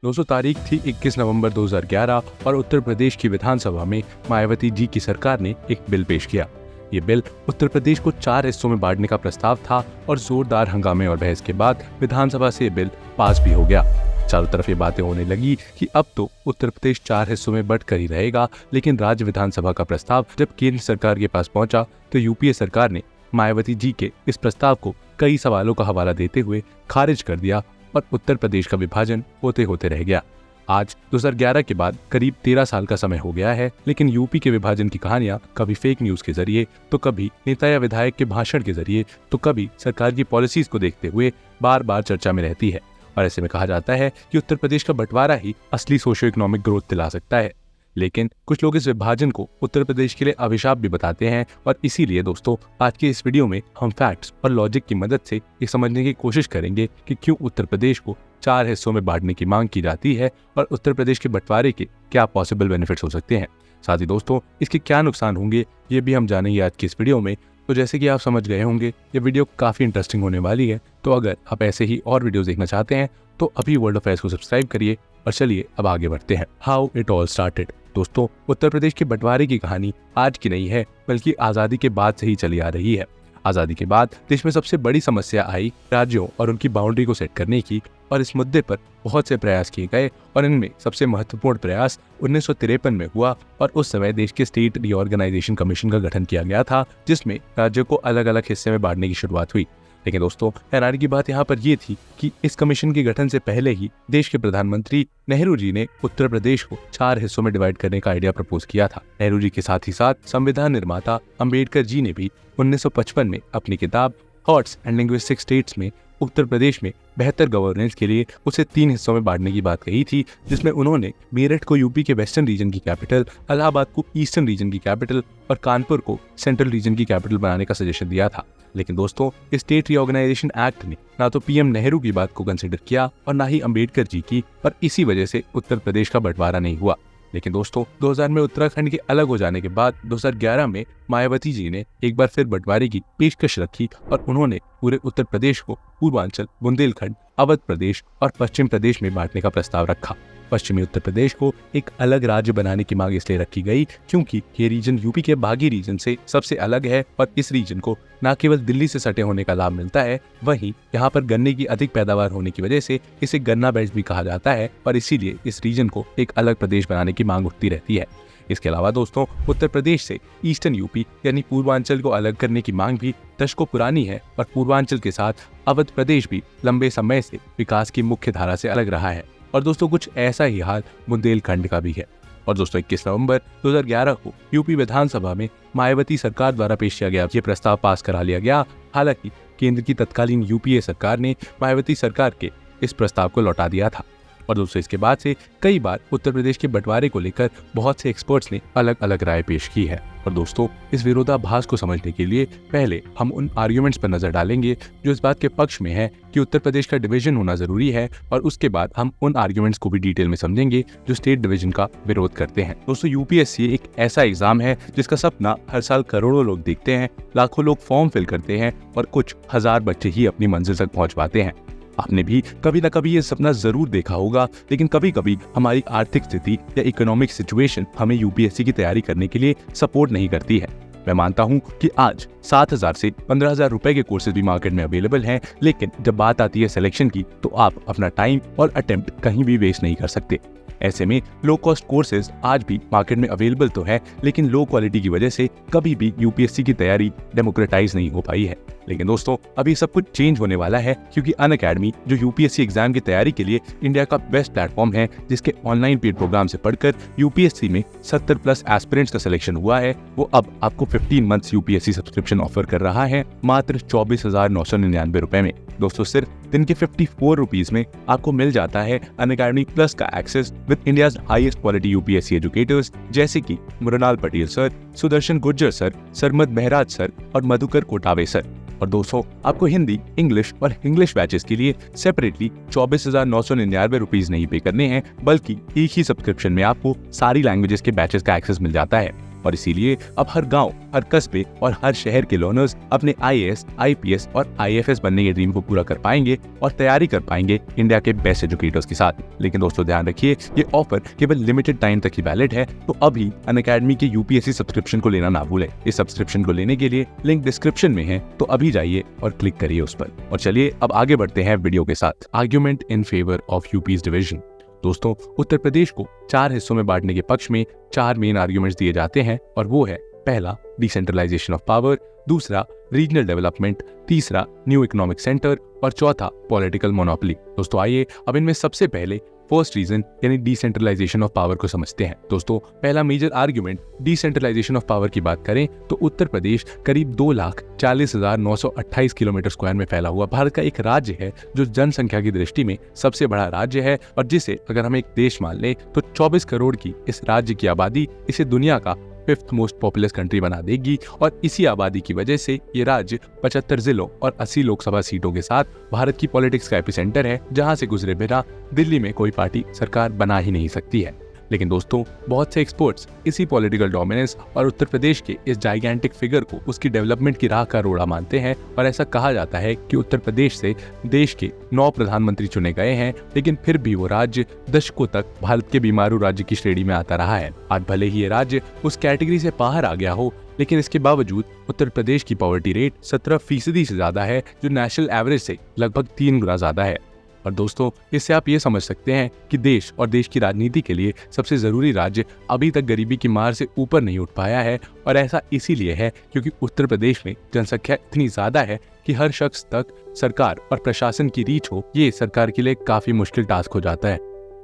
दोस्तों तारीख थी 21 नवंबर 2011 और उत्तर प्रदेश की विधानसभा में मायावती जी की सरकार ने एक बिल पेश किया। ये बिल उत्तर प्रदेश को 4 हिस्सों में बांटने का प्रस्ताव था और जोरदार हंगामे और बहस के बाद विधानसभा से ये बिल पास भी हो गया। चारों तरफ ये बातें होने लगी कि अब तो उत्तर प्रदेश 4 हिस्सों में बंटकर ही रहेगा, लेकिन राज्य विधानसभा का प्रस्ताव जब केंद्र सरकार के पास पहुंचा तो यूपीए सरकार ने मायावती जी के इस प्रस्ताव को कई सवालों का हवाला देते हुए खारिज कर दिया और उत्तर प्रदेश का विभाजन होते होते रह गया। आज 2011 के बाद करीब 13 साल का समय हो गया है, लेकिन यूपी के विभाजन की कहानियां कभी फेक न्यूज के जरिए, तो कभी नेता या विधायक के भाषण के जरिए, तो कभी सरकार की पॉलिसीज को देखते हुए बार बार चर्चा में रहती है। और ऐसे में कहा जाता है कि उत्तर प्रदेश का बंटवारा ही असली सोशियो इकोनॉमिक ग्रोथ दिला सकता है। लेकिन कुछ लोग इस विभाजन को उत्तर प्रदेश के लिए अभिशाप भी बताते हैं और इसीलिए दोस्तों आज के इस वीडियो में हम फैक्ट्स और लॉजिक की मदद से ये समझने की कोशिश करेंगे कि क्यों उत्तर प्रदेश को 4 हिस्सों में बांटने की मांग की जाती है और उत्तर प्रदेश के बंटवारे के क्या पॉसिबल बेनिफिट्स हो सकते हैं। साथ ही दोस्तों इसके क्या नुकसान होंगे ये भी हम जानेंगे आज की इस वीडियो में। तो जैसे कि आप समझ गए होंगे ये वीडियो काफी इंटरेस्टिंग होने वाली है, तो अगर आप ऐसे ही और वीडियो देखना चाहते हैं तो अभी वर्ल्ड अफेयर्स को सब्सक्राइब करिए और चलिए अब आगे बढ़ते हैं। How it all started. दोस्तों उत्तर प्रदेश के बंटवारे की कहानी आज की नहीं है, बल्कि आजादी के बाद से ही चली आ रही है। आजादी के बाद देश में सबसे बड़ी समस्या आई राज्यों और उनकी बाउंड्री को सेट करने की, और इस मुद्दे पर बहुत से प्रयास किए गए और इनमें सबसे महत्वपूर्ण प्रयास 1953 में हुआ और उस समय देश के स्टेट रीऑर्गेनाइजेशन कमीशन का गठन किया गया था, जिसमें राज्यों को अलग अलग हिस्से में बांटने की शुरुआत हुई। लेकिन दोस्तों हैरानी की बात यहाँ पर यह थी कि इस कमीशन के गठन से पहले ही देश के प्रधानमंत्री नेहरू जी ने उत्तर प्रदेश को 4 हिस्सों में डिवाइड करने का आइडिया प्रपोज किया था। नेहरू जी के साथ ही साथ संविधान निर्माता अंबेडकर जी ने भी 1955 में अपनी किताब थॉट्स एंड लिंग्विस्टिक स्टेट्स में उत्तर प्रदेश में बेहतर गवर्नेंस के लिए उसे 3 हिस्सों में बांटने की बात कही थी, जिसमें उन्होंने मेरठ को यूपी के वेस्टर्न रीजन की कैपिटल, इलाहाबाद को ईस्टर्न रीजन की कैपिटल और कानपुर को सेंट्रल रीजन की कैपिटल बनाने का सजेशन दिया था। लेकिन दोस्तों स्टेट रीऑर्गेनाइजेशन एक्ट ने ना तो पीएम नेहरू की बात को कंसिडर किया और ना ही अंबेडकर जी की, और इसी वजह से उत्तर प्रदेश का बंटवारा नहीं हुआ। लेकिन दोस्तों 2000 में उत्तराखंड के अलग हो जाने के बाद 2011 में मायावती जी ने एक बार फिर बंटवारे की पेशकश रखी और उन्होंने पूरे उत्तर प्रदेश को पूर्वांचल, बुंदेलखंड, अवध प्रदेश और पश्चिम प्रदेश में बांटने का प्रस्ताव रखा। पश्चिमी उत्तर प्रदेश को एक अलग राज्य बनाने की मांग इसलिए रखी गई क्योंकि ये रीजन यूपी के बागी रीजन से सबसे अलग है और इस रीजन को न केवल दिल्ली से सटे होने का लाभ मिलता है, वहीं यहाँ पर गन्ने की अधिक पैदावार होने की वजह से इसे गन्ना बेल्ट भी कहा जाता है और इसीलिए इस रीजन को एक अलग प्रदेश बनाने की मांग उठती रहती है। इसके अलावा दोस्तों उत्तर प्रदेश से ईस्टर्न यूपी यानी पूर्वांचल को अलग करने की मांग भी दशकों पुरानी है और पूर्वांचल के साथ अवध प्रदेश भी लंबे समय से विकास की मुख्य धारा से अलग रहा है। और दोस्तों कुछ ऐसा ही हाल बुंदेलखंड का भी है। और दोस्तों 21 नवंबर 2011 को यूपी विधानसभा में मायावती सरकार द्वारा पेश किया गया ये प्रस्ताव पास करा लिया गया। हालांकि केंद्र की तत्कालीन यूपीए सरकार ने मायावती सरकार के इस प्रस्ताव को लौटा दिया था। और दोस्तों इसके बाद से कई बार उत्तर प्रदेश के बंटवारे को लेकर बहुत से एक्सपर्ट्स ने अलग अलग राय पेश की है। और दोस्तों इस विरोधाभास को समझने के लिए पहले हम उन आर्ग्यूमेंट्स पर नजर डालेंगे जो इस बात के पक्ष में है कि उत्तर प्रदेश का डिवीजन होना जरूरी है, और उसके बाद हम उन आर्ग्यूमेंट्स को भी डिटेल में समझेंगे जो स्टेट डिवीजन का विरोध करते हैं। दोस्तों यूपीएससी एक ऐसा एग्जाम है जिसका सपना हर साल करोड़ों लोग देखते हैं, लाखों लोग फॉर्म फिल करते हैं और कुछ हजार बच्चे ही अपनी मंजिल तक पहुंच पाते हैं। आपने भी कभी ना कभी ये सपना जरूर देखा होगा, लेकिन कभी कभी हमारी आर्थिक स्थिति या इकोनॉमिक सिचुएशन हमें यूपीएससी की तैयारी करने के लिए सपोर्ट नहीं करती है। मैं मानता हूं कि आज 7,000 से 15,000 रुपए के कोर्सेज भी मार्केट में अवेलेबल हैं, लेकिन जब बात आती है सिलेक्शन की तो आप अपना टाइम और अटेम्प्ट कहीं भी वेस्ट नहीं कर सकते। ऐसे में लो कॉस्ट कोर्सेज आज भी मार्केट में अवेलेबल तो है, लेकिन लो क्वालिटी की वजह से कभी भी यूपीएससी की तैयारी डेमोक्रेटाइज नहीं हो पाई है। लेकिन दोस्तों अभी सब कुछ चेंज होने वाला है, क्योंकि अनअकैडमी जो यूपीएससी एग्जाम की तैयारी के लिए इंडिया का बेस्ट प्लेटफॉर्म है, जिसके ऑनलाइन पेड प्रोग्राम से पढ़कर यूपीएससी में 70+ एस्पिरेंट्स का सिलेक्शन हुआ है, वो अब आपको 15 मंथ्स यूपीएससी सब्सक्रिप्शन ऑफर कर रहा है मात्र 24,999 रुपए में। दोस्तों सिर्फ दिन के 54 रुपीज में आपको मिल जाता है अनअकैडमी प्लस का access with India's highest quality UPSC educators, जैसे कि Mrinal Patel sir, Sudarshan Gurjar sir, Sarmad Mehraj sir और मधुकर कोटावे सर। और दोस्तों आपको हिंदी, इंग्लिश और इंग्लिश बैचेस के लिए सेपरेटली 24,999 रुपीज नहीं पे करने हैं, बल्कि एक ही सब्सक्रिप्शन में आपको सारी लैंग्वेजेस के बैचेस का एक्सेस मिल जाता है। और इसीलिए अब हर गांव, हर कस्बे और हर शहर के लर्नर्स अपने IAS, IPS और IFS बनने के ड्रीम को पूरा कर पाएंगे और तैयारी कर पाएंगे इंडिया के बेस्ट एजुकेटर्स के साथ। लेकिन दोस्तों ध्यान रखिए, ये ऑफर केवल लिमिटेड टाइम तक ही वैलिड है, तो अभी अनअकैडमी के UPSC सब्सक्रिप्शन को लेना ना भूलें। इस सब्सक्रिप्शन को लेने के लिए लिंक डिस्क्रिप्शन में है, तो अभी जाइए और क्लिक करिए उस पर। और चलिए अब आगे बढ़ते हैं वीडियो के साथ। Argument in favour of UP's division. दोस्तों, उत्तर प्रदेश को 4 हिस्सों में बांटने के पक्ष में 4 मेन आर्ग्यूमेंट्स दिए जाते हैं, और वो है पहला डिसेंट्रलाइजेशन ऑफ पावर, दूसरा रीजनल डेवलपमेंट, तीसरा न्यू इकोनॉमिक सेंटर और चौथा पॉलिटिकल मोनोपोली। दोस्तों आइए अब इनमें सबसे पहले फर्स्ट रीजन यानी डिसेंट्रलाइजेशन ऑफ पावर को समझते हैं। दोस्तों पहला major argument decentralisation of power की बात करें तो उत्तर प्रदेश करीब 2,40,928 किलोमीटर स्क्वायर में फैला हुआ भारत का एक राज्य है, जो जनसंख्या की दृष्टि में सबसे बड़ा राज्य है, और जिसे अगर हम एक देश मान लें तो 24 करोड़ की इस राज्य की आबादी इसे दुनिया का 5th मोस्ट पॉपुलस कंट्री बना देगी। और इसी आबादी की वजह से ये राज्य 75 जिलों और 80 लोकसभा सीटों के साथ भारत की पॉलिटिक्स का एपिसेंटर है, जहां से गुजरे बिना दिल्ली में कोई पार्टी सरकार बना ही नहीं सकती है। लेकिन दोस्तों बहुत से एक्सपर्ट्स इसी पॉलिटिकल डोमिनेंस और उत्तर प्रदेश के इस जाइगेंटिक फिगर को उसकी डेवलपमेंट की राह का रोड़ा मानते हैं, और ऐसा कहा जाता है कि उत्तर प्रदेश से देश के 9 प्रधानमंत्री चुने गए हैं, लेकिन फिर भी वो राज्य दशकों तक भारत के बीमारू राज्य की श्रेणी में आता रहा है। आज भले ही ये राज्य उस कैटेगरी से बाहर आ गया हो, लेकिन इसके बावजूद उत्तर प्रदेश की पॉवर्टी रेट 17% से ज्यादा है, जो नेशनल एवरेज से लगभग 3 गुना ज्यादा है। और दोस्तों इससे आप ये समझ सकते हैं कि देश और देश की राजनीति के लिए सबसे जरूरी राज्य अभी तक गरीबी की मार से ऊपर नहीं उठ पाया है, और ऐसा इसीलिए है क्योंकि उत्तर प्रदेश में जनसंख्या इतनी ज्यादा है कि हर शख्स तक सरकार और प्रशासन की रीच हो, ये सरकार के लिए काफी मुश्किल टास्क हो जाता है।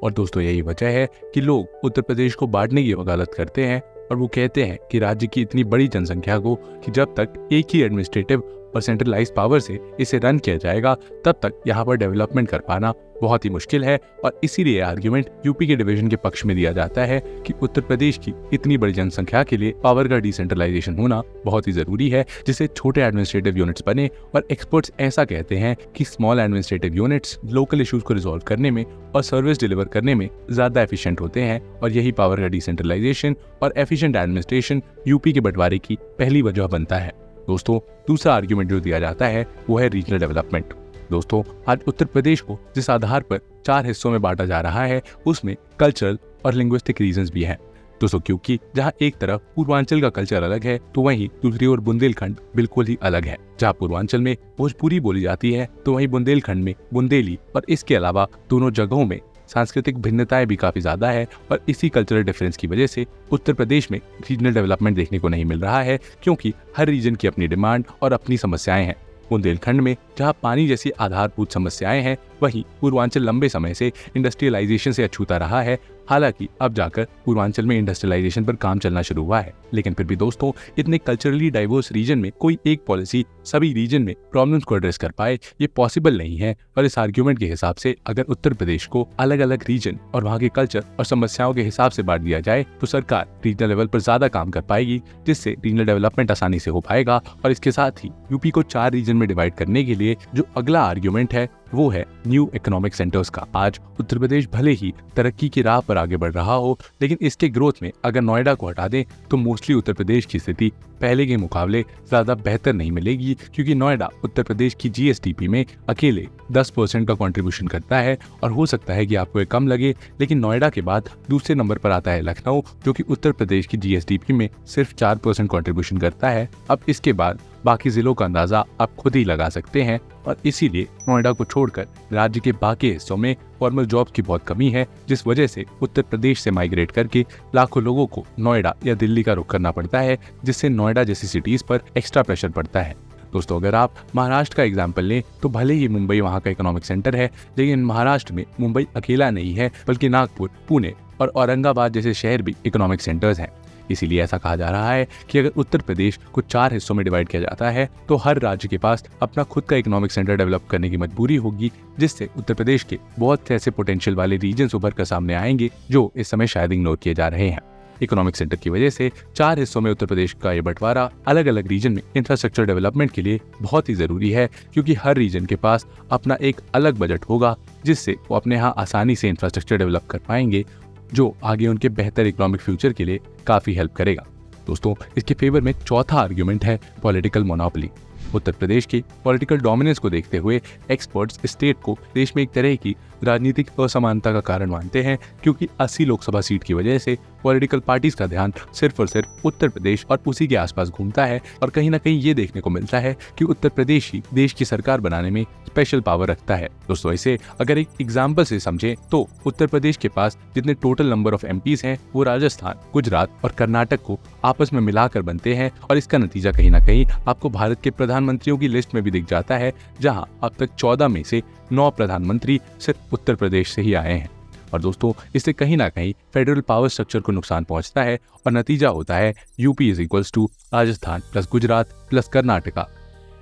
और दोस्तों यही वजह है कि लोग उत्तर प्रदेश को बांटने की वकालत करते हैं, और वो कहते हैं कि राज्य की इतनी बड़ी जनसंख्या को कि जब तक एक ही एडमिनिस्ट्रेटिव और सेंट्रलाइज पावर से इसे रन किया जाएगा, तब तक यहाँ पर डेवलपमेंट कर पाना बहुत ही मुश्किल है। और इसीलिए आर्ग्यूमेंट यूपी के डिवीजन के पक्ष में दिया जाता है कि उत्तर प्रदेश की इतनी बड़ी जनसंख्या के लिए पावर का डिसेंट्रलाइजेशन होना बहुत ही जरूरी है, जिससे छोटे एडमिनिस्ट्रेटिव यूनिट्स बने। और एक्सपर्ट्स ऐसा कहते हैं कि small administrative units local issues को रिजॉल्व करने में और सर्विस डिलीवर करने में ज्यादा एफिशिएंट होते हैं, और यही पावर का डिसेंट्रलाइजेशन और एफिशिएंट एडमिनिस्ट्रेशन यूपी के बंटवारे की पहली वजह बनता है। दोस्तों दूसरा आर्ग्यूमेंट जो दिया जाता है वो है रीजनल डेवलपमेंट। दोस्तों आज उत्तर प्रदेश को जिस आधार पर 4 हिस्सों में बांटा जा रहा है, उसमें कल्चरल और लिंग्विस्टिक रीजंस भी हैं। दोस्तों क्योंकि जहां एक तरफ पूर्वांचल का कल्चर अलग है, तो वहीं दूसरी ओर बुंदेलखंड बिल्कुल ही अलग है। जहां पूर्वांचल में भोजपुरी बोली जाती है, तो वहीं बुंदेलखंड में बुंदेली, और इसके अलावा दोनों जगहों में सांस्कृतिक भिन्नताएं भी काफी ज्यादा है। और इसी कल्चरल डिफरेंस की वजह से उत्तर प्रदेश में रीजनल डेवलपमेंट देखने को नहीं मिल रहा है, क्योंकि हर रीजन की अपनी डिमांड और अपनी समस्याएं हैं। बुंदेलखंड में जहां पानी जैसी आधारभूत समस्याएं हैं, वहीं पूर्वांचल लंबे समय से इंडस्ट्रियलाइजेशन से अछूता रहा है। हालांकि अब जाकर पूर्वांचल में इंडस्ट्रियलाइजेशन पर काम चलना शुरू हुआ है, लेकिन फिर भी दोस्तों इतने कल्चरली डाइवर्स रीजन में कोई एक पॉलिसी सभी रीजन में प्रॉब्लम्स को एड्रेस कर पाए, ये पॉसिबल नहीं है। और इस आर्ग्यूमेंट के हिसाब से अगर उत्तर प्रदेश को अलग अलग रीजन और वहाँ के कल्चर और समस्याओं के हिसाब से बांट दिया जाए, तो सरकार रीजनल लेवल पर ज्यादा काम कर पाएगी, जिससे रीजनल डेवलपमेंट आसानी से हो पाएगा। और इसके साथ ही यूपी को 4 रीजन में डिवाइड करने के लिए जो अगला आर्ग्यूमेंट है वो है न्यू इकोनॉमिक सेंटर्स का। आज उत्तर प्रदेश भले ही तरक्की की राह पर आगे बढ़ रहा हो, लेकिन इसके ग्रोथ में अगर नोएडा को हटा दें तो मोस्टली उत्तर प्रदेश की स्थिति पहले के मुकाबले ज्यादा बेहतर नहीं मिलेगी, क्योंकि नोएडा उत्तर प्रदेश की GSDP में अकेले 10% का कंट्रीब्यूशन करता है। और हो सकता है कि आपको ये कम लगे, लेकिन नोएडा के बाद दूसरे नंबर पर आता है लखनऊ, जो कि उत्तर प्रदेश की GSDP में सिर्फ 4% कंट्रीब्यूशन करता है। अब इसके बाद बाकी जिलों का अंदाजा आप खुद ही लगा सकते हैं, और इसीलिए नोएडा को छोड़कर राज्य के बाकी हिस्सों में फॉर्मल जॉब्स की बहुत कमी है, जिस वजह से उत्तर प्रदेश से माइग्रेट करके लाखों लोगों को नोएडा या दिल्ली का रुख करना पड़ता है, जिससे नोएडा जैसी सिटीज पर एक्स्ट्रा प्रेशर पड़ता है। दोस्तों अगर आप महाराष्ट्र का एग्जाम्पल लें तो भले ही मुंबई वहाँ का इकोनॉमिक सेंटर है, लेकिन महाराष्ट्र में मुंबई अकेला नहीं है, बल्कि नागपुर, पुणे और औरंगाबाद जैसे शहर भी इकोनॉमिक सेंटर्स हैं। इसीलिए ऐसा कहा जा रहा है कि अगर उत्तर प्रदेश को 4 हिस्सों में डिवाइड किया जाता है, तो हर राज्य के पास अपना खुद का इकोनॉमिक सेंटर डेवलप करने की मजबूरी होगी, जिससे उत्तर प्रदेश के बहुत से ऐसे पोटेंशियल वाले रीजन उभर कर सामने आएंगे जो इस समय शायद इग्नोर किए जा रहे हैं। इकोनॉमिक सेंटर की वजह से 4 हिस्सों में उत्तर प्रदेश का ये बंटवारा अलग अलग रीजन में इंफ्रास्ट्रक्चर डेवलपमेंट के लिए बहुत ही जरूरी है, क्योंकि हर रीजन के पास अपना एक अलग बजट होगा, जिससे वो अपने यहाँ आसानी से इंफ्रास्ट्रक्चर डेवलप कर पाएंगे, जो आगे उनके बेहतर इकोनॉमिक फ्यूचर के लिए काफी हेल्प करेगा। दोस्तों इसके फेवर में चौथा आर्ग्यूमेंट है पॉलिटिकल मोनोपोली। उत्तर प्रदेश के पॉलिटिकल डोमिनेंस को देखते हुए एक्सपर्ट्स स्टेट को देश में एक तरह की राजनीतिक असमानता का कारण मानते हैं, क्योंकि 80 लोकसभा सीट की वजह से पॉलिटिकल पार्टीज का ध्यान सिर्फ और सिर्फ उत्तर प्रदेश और उसी के आसपास घूमता है और कहीं ना कहीं ये देखने को मिलता है कि उत्तर प्रदेश ही देश की सरकार बनाने में स्पेशल पावर रखता है। दोस्तों इसे अगर एक एग्जाम्पल से समझें तो उत्तर प्रदेश के पास जितने टोटल नंबर ऑफ एमपीज हैं वो राजस्थान, गुजरात और कर्नाटक को आपस में मिलाकर बनते हैं और इसका नतीजा कहीं ना कहीं आपको भारत के प्रधानमंत्रियों की लिस्ट में भी दिख जाता है, जहां अब तक 14 में से 9 प्रधानमंत्री सिर्फ उत्तर प्रदेश से ही आए हैं। और दोस्तों इससे कहीं ना कहीं फेडरल पावर स्ट्रक्चर को नुकसान पहुंचता है और नतीजा होता है UP is equals to Rajasthan plus Gujarat plus Karnataka.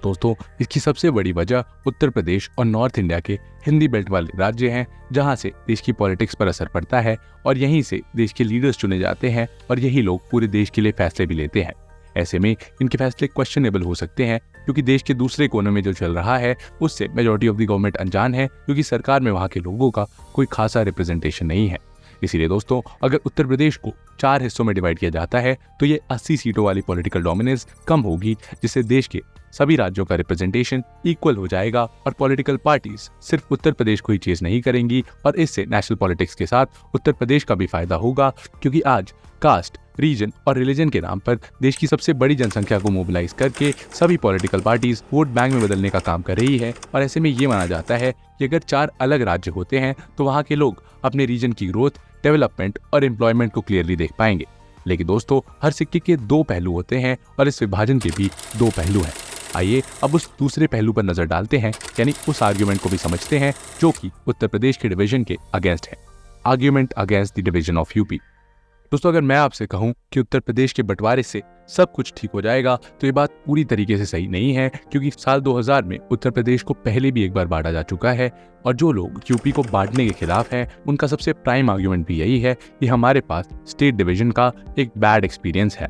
दोस्तों इसकी सबसे बड़ी वजह उत्तर प्रदेश और नॉर्थ इंडिया के हिंदी बेल्ट वाले राज्य हैं, जहां से देश की पॉलिटिक्स पर असर पड़ता है और यहीं से देश के लीडर्स चुने जाते हैं और यही लोग पूरे देश के लिए फैसले भी लेते हैं। ऐसे में इनके फैसले क्वेश्चनेबल हो सकते हैं, क्योंकि देश के दूसरे कोने में जो चल रहा है उससे मेजॉरिटी ऑफ द गवर्नमेंट अनजान है, क्योंकि सरकार में वहां के लोगों का कोई खासा रिप्रेजेंटेशन नहीं है। इसीलिए दोस्तों अगर उत्तर प्रदेश को 4 हिस्सों में डिवाइड किया जाता है तो ये 80 सीटों वाली पॉलिटिकल डोमिनेंस कम होगी, जिससे देश के सभी राज्यों का रिप्रेजेंटेशन इक्वल हो जाएगा और पॉलिटिकल पार्टीज सिर्फ उत्तर प्रदेश को ही चेज नहीं करेंगी और इससे नेशनल पॉलिटिक्स के साथ उत्तर प्रदेश का भी फायदा होगा, क्योंकि आज कास्ट, रीजन और रिलीजन के नाम पर देश की सबसे बड़ी जनसंख्या को मोबिलाइज करके सभी पॉलिटिकल पार्टीज वोट बैंक में बदलने का काम कर रही है। और ऐसे में ये माना जाता है कि अगर 4 अलग राज्य होते हैं तो वहाँ के लोग अपने रीजन की ग्रोथ, डेवलपमेंट और एम्प्लॉयमेंट को क्लियरली देख पाएंगे। लेकिन दोस्तों हर सिक्के के 2 पहलू होते हैं और इस विभाजन के भी 2 पहलू हैं। आइए अब उस दूसरे पहलू पर नजर डालते हैं, यानी उस आर्ग्यूमेंट को भी समझते हैं जो कि उत्तर प्रदेश के डिवीजन के अगेंस्ट है। Argument against the division of UP. दोस्तों अगर मैं आपसे कहूं कि उत्तर प्रदेश के बंटवारे से सब कुछ ठीक हो जाएगा तो ये बात पूरी तरीके से सही नहीं है, क्योंकि साल 2000 में उत्तर प्रदेश को पहले भी एक बार बांटा जा चुका है और जो लोग यूपी को बांटने के खिलाफ हैं उनका सबसे प्राइम आर्ग्यूमेंट भी यही है कि हमारे पास स्टेट डिवीजन का एक बैड एक्सपीरियंस है,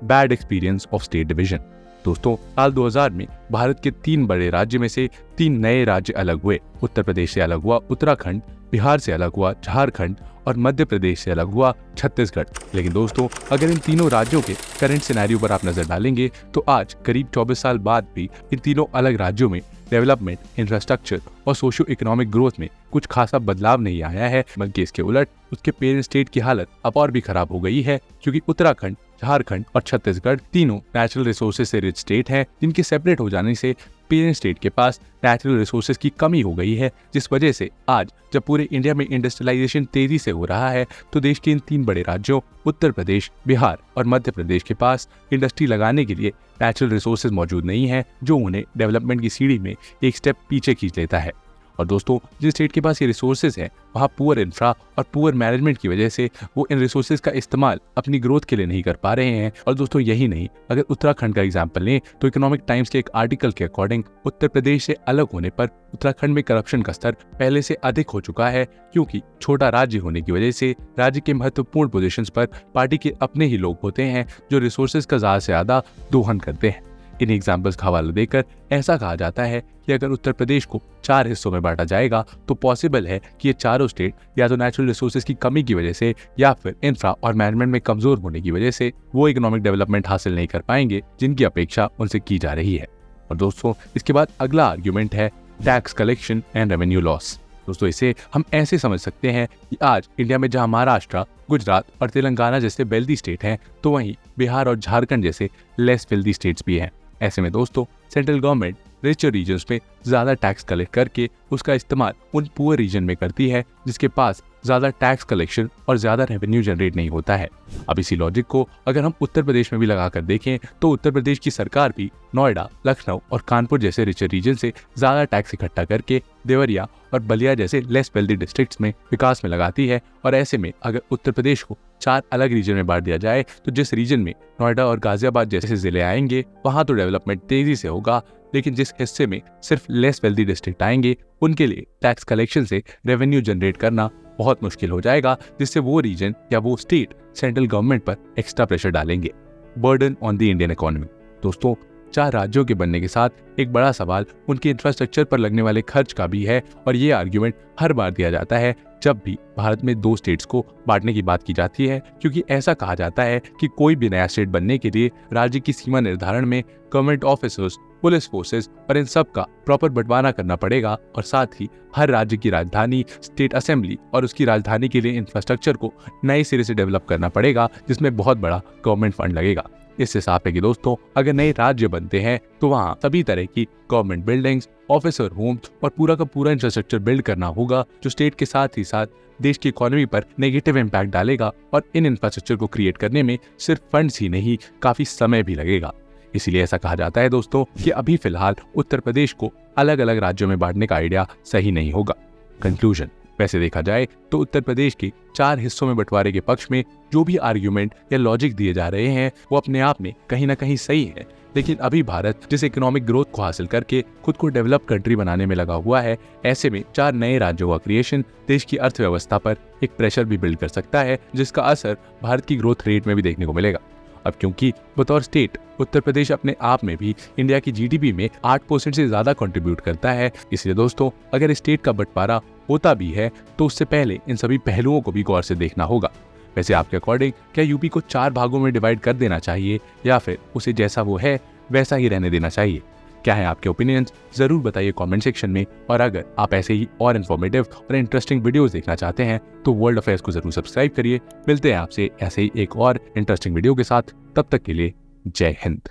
bad experience of state division. दोस्तों साल 2000 में भारत के 3 बड़े राज्य में से 3 नए राज्य अलग हुए। उत्तर प्रदेश से अलग हुआ उत्तराखंड, बिहार से अलग हुआ झारखंड और मध्य प्रदेश से अलग हुआ छत्तीसगढ़। लेकिन दोस्तों अगर इन तीनों राज्यों के करंट सिनेरियो पर आप नजर डालेंगे तो आज करीब 24 साल बाद भी इन तीनों अलग राज्यों में डेवलपमेंट, इंफ्रास्ट्रक्चर और सोशियो इकोनॉमिक ग्रोथ में कुछ खासा बदलाव नहीं आया है, बल्कि इसके उलट उसके पेरेंट स्टेट की हालत अब और भी खराब हो गई है, क्योंकि उत्तराखंड, झारखंड और छत्तीसगढ़ तीनों नेचुरल रिसोर्सेज से रिच स्टेट हैं, जिनके सेपरेट हो जाने से पेरेंट स्टेट के पास नेचुरल रिसोर्सेज की कमी हो गई है, जिस वजह से आज जब पूरे इंडिया में इंडस्ट्रियलाइजेशन तेजी से हो रहा है तो देश के इन 3 बड़े राज्यों उत्तर प्रदेश, बिहार और मध्य प्रदेश के पास इंडस्ट्री लगाने के लिए नेचुरल रिसोर्सेज मौजूद नहीं है, जो उन्हें डेवलपमेंट की सीढ़ी में एक स्टेप पीछे खींच लेता है। और दोस्तों जिस स्टेट के पास ये रिसोर्सेज हैं वहाँ पुअर इंफ्रा और पुअर मैनेजमेंट की वजह से वो इन रिसोर्सेज का इस्तेमाल अपनी ग्रोथ के लिए नहीं कर पा रहे हैं। और दोस्तों यही नहीं, अगर उत्तराखंड का एग्जांपल लें तो इकोनॉमिक टाइम्स के एक आर्टिकल के अकॉर्डिंग उत्तर प्रदेश से अलग होने पर उत्तराखंड में करप्शन का स्तर पहले से अधिक हो चुका है, क्योंकि छोटा राज्य होने की वजह से राज्य के महत्वपूर्ण पोजीशंस पर पार्टी के अपने ही लोग होते हैं जो रिसोर्सेज का ज्यादा से ज्यादा दोहन करते हैं। इन एग्जाम्पल्स का हवाला देकर ऐसा कहा जाता है कि अगर उत्तर प्रदेश को 4 हिस्सों में बांटा जाएगा तो पॉसिबल है कि ये चारों स्टेट या तो नेचुरल रिसोर्सेज की कमी की वजह से या फिर इंफ्रा और मैनेजमेंट में कमजोर होने की वजह से वो इकोनॉमिक डेवलपमेंट हासिल नहीं कर पाएंगे जिनकी अपेक्षा उनसे की जा रही है। और दोस्तों इसके बाद अगला आर्ग्यूमेंट है tax collection and revenue loss. दोस्तों इसे हम ऐसे समझ सकते हैं कि आज इंडिया में जहां महाराष्ट्र, गुजरात और तेलंगाना जैसे वेल्दी स्टेट हैं, तो वहीं बिहार और झारखंड जैसे लेस वेल्दी स्टेट्स भी हैं। ऐसे में दोस्तों सेंट्रल गवर्नमेंट रिचर रीजन्स में ज्यादा टैक्स कलेक्ट करके उसका इस्तेमाल उन पुअर रीजन में करती है जिसके पास ज्यादा टैक्स कलेक्शन और ज्यादा रेवेन्यू जनरेट नहीं होता है। अब इसी लॉजिक को अगर हम उत्तर प्रदेश में भी लगाकर देखें तो उत्तर प्रदेश की सरकार भी नोएडा, लखनऊ और कानपुर जैसे रिचर रीजन से ज्यादा टैक्स इकट्ठा करके देवरिया और बलिया जैसे लेस वेल्दी डिस्ट्रिक्ट्स में विकास में लगाती है। और ऐसे में अगर उत्तर प्रदेश को 4 अलग रीजन में बांट दिया जाए तो जिस रीजन में नोएडा और गाजियाबाद जैसे जिले आएंगे वहां तो डेवलपमेंट तेजी से होगा, लेकिन जिस हिस्से में सिर्फ लेस वेल्दी डिस्ट्रिक्ट आएंगे उनके लिए टैक्स कलेक्शन से रेवेन्यू जनरेट करना बहुत मुश्किल हो जाएगा, जिससे वो रीजन या वो स्टेट सेंट्रल गवर्नमेंट पर एक्स्ट्रा प्रेशर डालेंगे। Burden on the Indian economy. दोस्तों 4 राज्यों के बनने के साथ एक बड़ा सवाल उनके इंफ्रास्ट्रक्चर पर लगने वाले खर्च का भी है। और ये आर्ग्यूमेंट हर बार दिया जाता है जब भी भारत में 2 स्टेट्स को बांटने की बात की जाती है, क्योंकि ऐसा कहा जाता है कि कोई भी नया स्टेट बनने के लिए राज्य की सीमा निर्धारण में गवर्नमेंट ऑफिसर्स, पुलिस फोर्सेस और इन सब का प्रॉपर बंटवारा करना पड़ेगा। और साथ ही हर राज्य की राजधानी, स्टेट असेंबली और उसकी राजधानी के लिए इंफ्रास्ट्रक्चर को नए सिरे से डेवलप करना पड़ेगा, जिसमें बहुत बड़ा गवर्नमेंट फंड लगेगा। इससे साफ है कि दोस्तों, अगर नए राज्य बनते हैं तो वहाँ सभी तरह की गवर्नमेंट बिल्डिंग्स, ऑफिसर होम्स और पूरा का पूरा इंफ्रास्ट्रक्चर बिल्ड करना होगा, जो स्टेट के साथ ही साथ देश की इकोनॉमी पर नेगेटिव इम्पैक्ट डालेगा। और इन इंफ्रास्ट्रक्चर को क्रिएट करने में सिर्फ फंड्स ही नहीं, काफी समय भी लगेगा। इसीलिए ऐसा कहा जाता है दोस्तों कि अभी फिलहाल उत्तर प्रदेश को अलग अलग राज्यों में बांटने का आइडिया सही नहीं होगा। कंक्लूजन, वैसे देखा जाए तो उत्तर प्रदेश के 4 हिस्सों में बंटवारे के पक्ष में जो भी आर्ग्यूमेंट या लॉजिक दिए जा रहे हैं वो अपने आप में कहीं ना कहीं सही है। लेकिन अभी भारत जिस इकोनॉमिक ग्रोथ को हासिल करके खुद को डेवलप कंट्री बनाने में लगा हुआ है, ऐसे में 4 नए राज्यों का क्रिएशन देश की अर्थव्यवस्था पर एक प्रेशर भी बिल्ड कर सकता है, जिसका असर भारत की ग्रोथ रेट में भी देखने को मिलेगा। अब क्योंकि बतौर स्टेट उत्तर प्रदेश अपने आप में भी इंडिया की जीडीपी में 8% से ज्यादा कंट्रीब्यूट करता है, इसलिए दोस्तों अगर स्टेट का बंटवारा होता भी है तो उससे पहले इन सभी पहलुओं को भी गौर से देखना होगा। वैसे आपके अकॉर्डिंग क्या यूपी को 4 भागों में डिवाइड कर देना चाहिए या फिर उसे जैसा वो है वैसा ही रहने देना चाहिए? क्या है आपके ओपिनियंस, जरूर बताइए कमेंट सेक्शन में। और अगर आप ऐसे ही और इन्फॉर्मेटिव और इंटरेस्टिंग वीडियोस देखना चाहते हैं तो वर्ल्ड अफेयर्स को जरूर सब्सक्राइब करिए। मिलते हैं आपसे ऐसे ही एक और इंटरेस्टिंग वीडियो के साथ, तब तक के लिए जय हिंद।